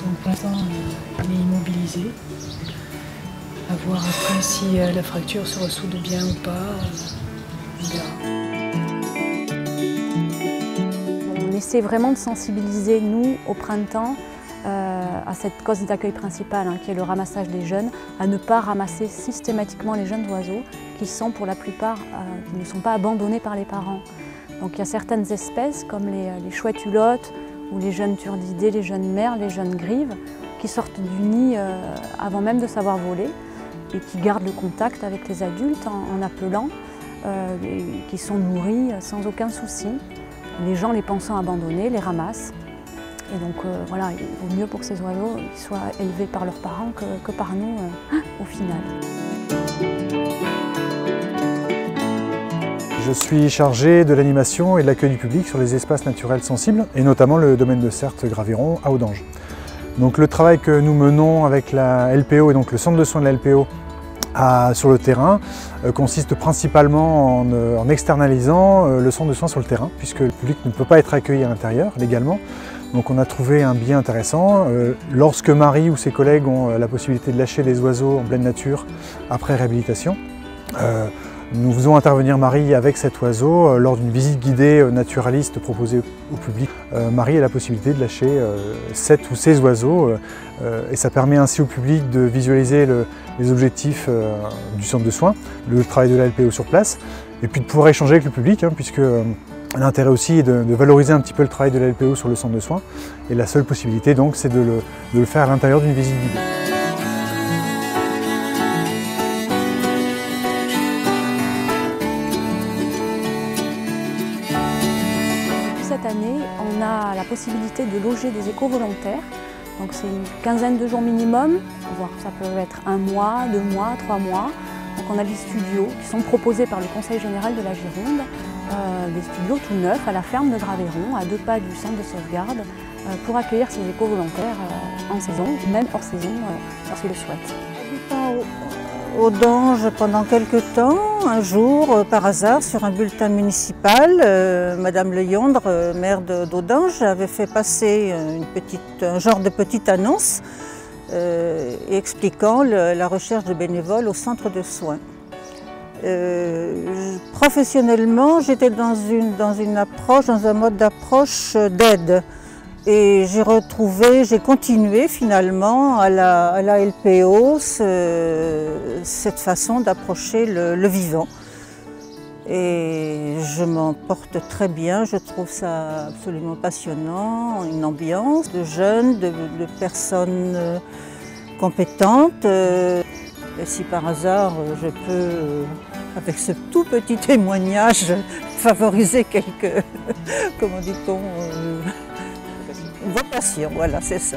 Donc pour l'instant, il est immobilisé. À voir après si la fracture se ressoude bien ou pas. On verra. On essaie vraiment de sensibiliser, nous, au printemps, à cette cause d'accueil principale, qui est le ramassage des jeunes, à ne pas ramasser systématiquement les jeunes oiseaux qui sont pour la plupart, qui ne sont pas abandonnés par les parents. Donc il y a certaines espèces comme les chouettes hulottes ou les jeunes turdidés, les jeunes merles, les jeunes grives qui sortent du nid avant même de savoir voler et qui gardent le contact avec les adultes en appelant, et qui sont nourris sans aucun souci. Les gens les pensant abandonnés les ramassent. Et donc voilà, il vaut mieux pour que ces oiseaux soient élevés par leurs parents que par nous au final. Je suis chargé de l'animation et de l'accueil du public sur les espaces naturels sensibles et notamment le domaine de Certes-Gravéron à Audange. Donc le travail que nous menons avec la LPO et donc le centre de soins de la LPO sur le terrain consiste principalement en externalisant le centre de soins sur le terrain puisque le public ne peut pas être accueilli à l'intérieur légalement. Donc on a trouvé un biais intéressant. Lorsque Marie ou ses collègues ont la possibilité de lâcher des oiseaux en pleine nature après réhabilitation, nous faisons intervenir Marie avec cet oiseau lors d'une visite guidée naturaliste proposée au public. Marie a la possibilité de lâcher 7 ou 16 oiseaux et ça permet ainsi au public de visualiser les objectifs du centre de soins, le travail de la LPO sur place et puis de pouvoir échanger avec le public puisque l'intérêt aussi est de valoriser un petit peu le travail de la LPO sur le centre de soins et la seule possibilité donc c'est de le faire à l'intérieur d'une visite guidée. Cette année, on a la possibilité de loger des éco-volontaires. Donc c'est une quinzaine de jours minimum, voire ça peut être 1 mois, 2 mois, 3 mois. Donc on a des studios qui sont proposés par le Conseil général de la Gironde, des studios tout neufs à la ferme de Gravéron, à 2 pas du centre de sauvegarde, pour accueillir ces éco-volontaires en saison, même hors saison, lorsqu'ils le souhaitent. Audange pendant quelques temps, un jour, par hasard, sur un bulletin municipal, Madame Leyondre, maire d'Audange, avait fait passer un genre de petite annonce expliquant la recherche de bénévoles au centre de soins. Professionnellement, j'étais dans un mode d'approche d'aide. Et j'ai continué finalement à la LPO cette façon d'approcher le vivant. Et je m'en porte très bien, je trouve ça absolument passionnant, une ambiance de jeunes, de personnes compétentes. Et si par hasard je peux, avec ce tout petit témoignage, favoriser quelques, comment dit-on, vocation, voilà, c'est ça.